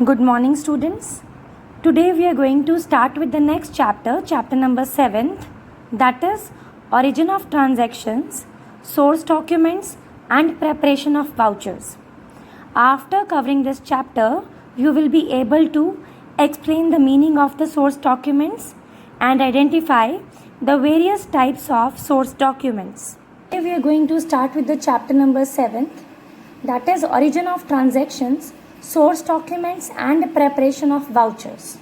Good morning, students. Today we are going to start with the next chapter, chapter number 7th, that is Origin of Transactions, Source Documents and Preparation of Vouchers. After covering this chapter, you will be able to explain the meaning of the source documents and identify the various types of source documents. Today we are going to start with the chapter number 7th, that is Origin of Transactions, Source Documents and Preparation of Vouchers.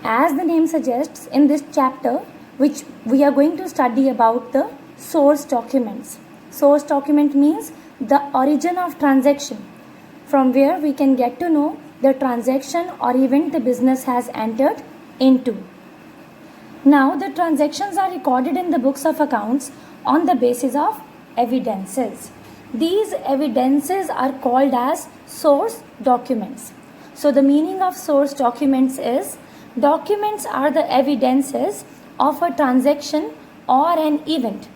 As the name suggests, in this chapter, which we are going to study about the source documents. Source document means the origin of transaction, from where we can get to know the transaction or event the business has entered into. Now, the transactions are recorded in the books of accounts on the basis of evidences. These evidences are called as source documents. So the meaning of source documents is documents are the evidences of a transaction or an event.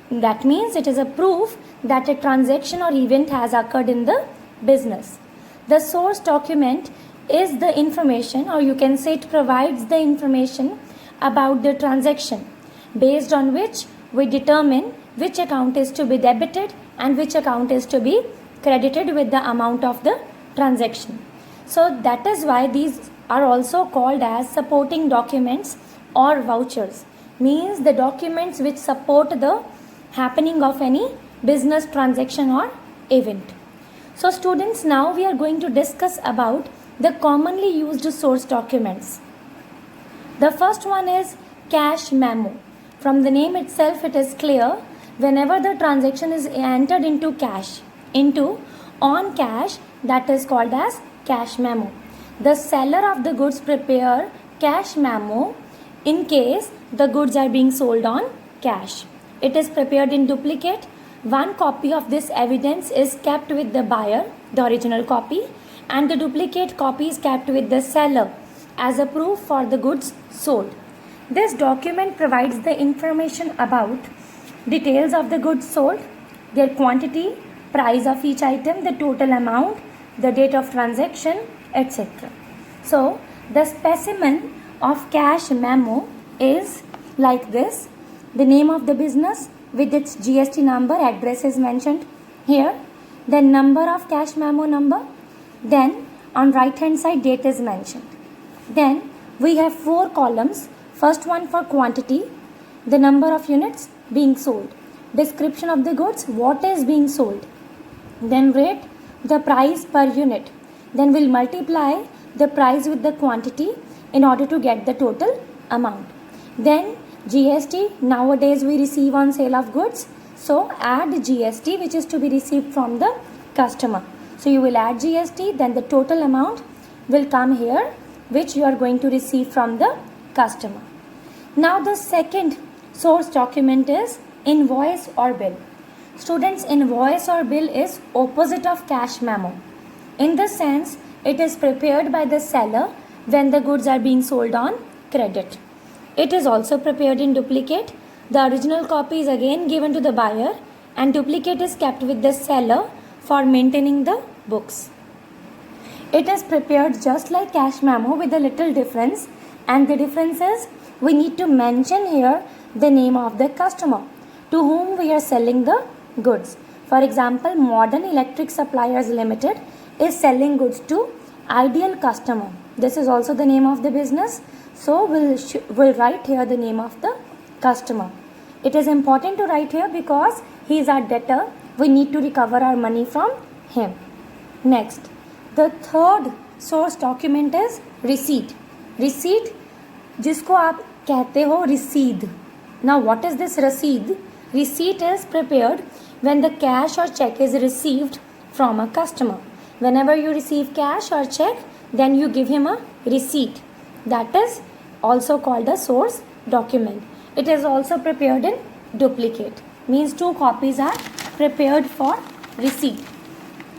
That means it is a proof that a transaction or event has occurred in the business. The source document is the information, or you can say it provides the information about the transaction, based on which we determine which account is to be debited and which account is to be credited with the amount of the transaction. So that is why these are also called as supporting documents or vouchers. Means the documents which support the happening of any business transaction or event. So students, now we are going to discuss about the commonly used source documents. The first one is cash memo. From the name itself, it is clear whenever the transaction is entered into cash, on cash, that is called as cash memo. The seller of the goods prepare cash memo in case the goods are being sold on cash. It is prepared in duplicate. One copy of this evidence is kept with the buyer, the original copy, and the duplicate copy is kept with the seller as a proof for the goods sold. This document provides the information about details of the goods sold, their quantity, price of each item, the total amount, the date of transaction, etc. So, the specimen of cash memo is like this. The name of the business with its GST number, address is mentioned here. The number of cash memo number. Then, on right hand side, date is mentioned. Then, we have 4 columns. First one for quantity, the number of units being sold, description of the goods, what is being sold, then rate, the price per unit, then we'll multiply the price with the quantity in order to get the total amount. Then GST, nowadays we receive on sale of goods, so add GST which is to be received from the customer. So you will add GST, then the total amount will come here which you are going to receive from the customer. Now the second source document is invoice or bill. Students, invoice or bill is opposite of cash memo. In the sense, it is prepared by the seller when the goods are being sold on credit. It is also prepared in duplicate. The original copy is again given to the buyer and duplicate is kept with the seller for maintaining the books. It is prepared just like cash memo with a little difference, and the difference is we need to mention here the name of the customer to whom we are selling the goods. For example, Modern Electric Suppliers Limited is selling goods to ideal customer. This is also the name of the business. So we'll write here the name of the customer. It is important to write here because he is our debtor. We need to recover our money from him. Next, the third source document is receipt. Receipt, जिसको आप कहते हो receipt. Now what is this receipt? Receipt is prepared when the cash or check is received from a customer. Whenever you receive cash or check, then you give him a receipt. That is also called a source document. It is also prepared in duplicate. Means 2 copies are prepared for receipt.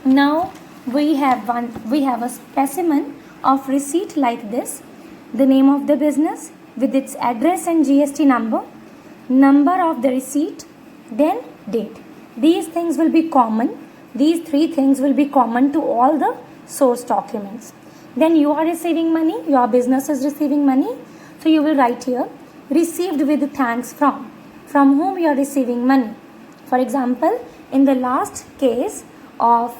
Now we have a specimen of receipt like this. The name of the business with its address and GST number of the receipt, then date. These things will be common. These 3 things will be common to all the source documents. Then you are receiving money, your business is receiving money. So you will write here, received with thanks from. From whom you are receiving money. For example, in the last case of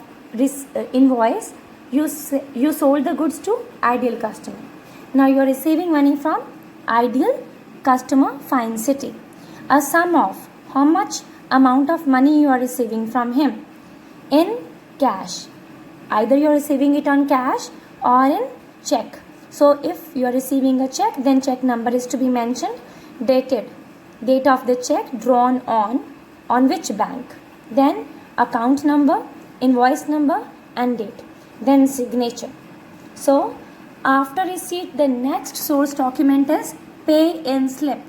invoice, you sold the goods to ideal customer. Now you are receiving money from ideal customer Fine City. A sum of how much amount of money you are receiving from him in cash. Either you are receiving it on cash or in check. So if you are receiving a check, then check number is to be mentioned, dated, date of the check drawn on which bank, then account number, invoice number and date, then signature. So after receipt, the next source document is pay in slip,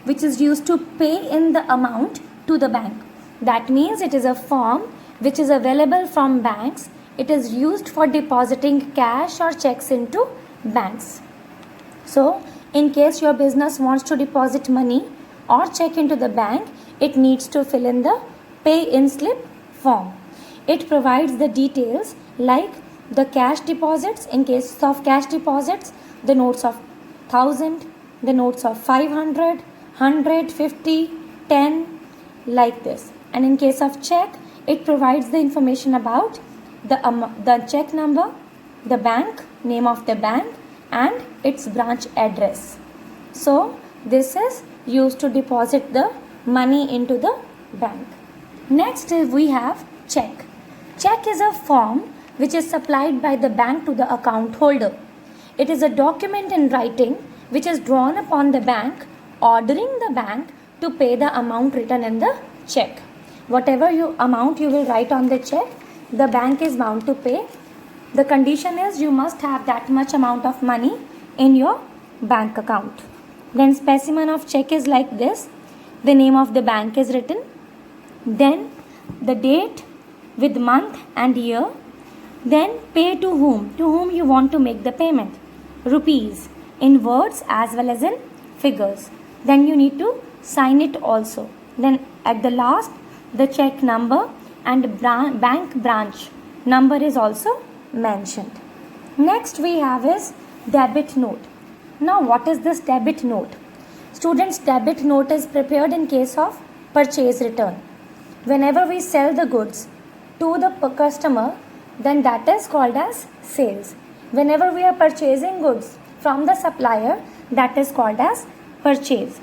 which is used to pay in the amount to the bank. That means it is a form which is available from banks. It is used for depositing cash or checks into banks. So in case your business wants to deposit money or check into the bank, it needs to fill in the pay in slip form. It provides the details like the cash deposits. In case of cash deposits, the notes of 1000, the notes of 500, 100, 50, 10, like this. And in case of check, it provides the information about the check number, the bank, name of the bank and its branch address. So this is used to deposit the money into the bank. Next we have check. Check is a form which is supplied by the bank to the account holder. It is a document in writing which is drawn upon the bank, ordering the bank to pay the amount written in the check. Whatever amount you will write on the check, the bank is bound to pay. The condition is you must have that much amount of money in your bank account. Then specimen of check is like this. The name of the bank is written. Then the date with month and year. Then pay to whom you want to make the payment. Rupees in words as well as in figures. Then you need to sign it also. Then at the last, the check number and bank branch number is also mentioned. Next we have is debit note. Now what is this debit note? Students, debit note is prepared in case of purchase return. Whenever we sell the goods to the customer, then that is called as sales. Whenever we are purchasing goods from the supplier, that is called as purchase.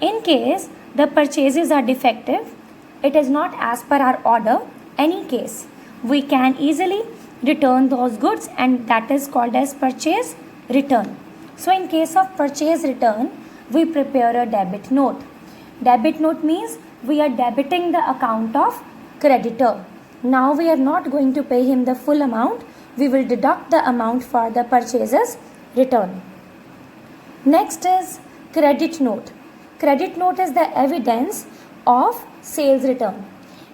In case the purchases are defective, it is not as per our order, any case, we can easily return those goods and that is called as purchase return. So in case of purchase return, we prepare a debit note. Debit note means we are debiting the account of creditor. Now we are not going to pay him the full amount. We will deduct the amount for the purchases return. Next is credit note. Credit note is the evidence of sales return.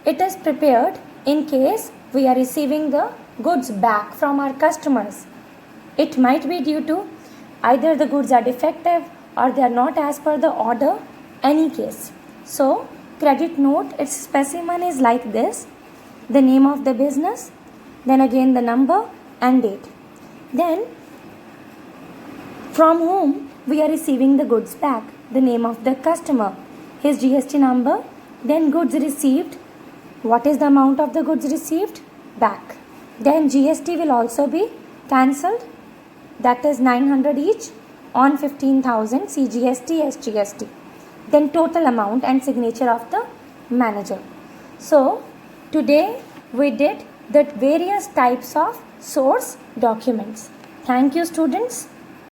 It is prepared in case we are receiving the goods back from our customers. It might be due to either the goods are defective or they are not as per the order, any case. So credit note, its specimen is like this. The name of the business, then again the number and date. Then from whom we are receiving the goods back, the name of the customer, his GST number, then goods received, what is the amount of the goods received back. Then GST will also be cancelled, that is 900 each on 15,000 CGST, SGST. Then total amount and signature of the manager. So today we did the various types of source documents. Thank you, students.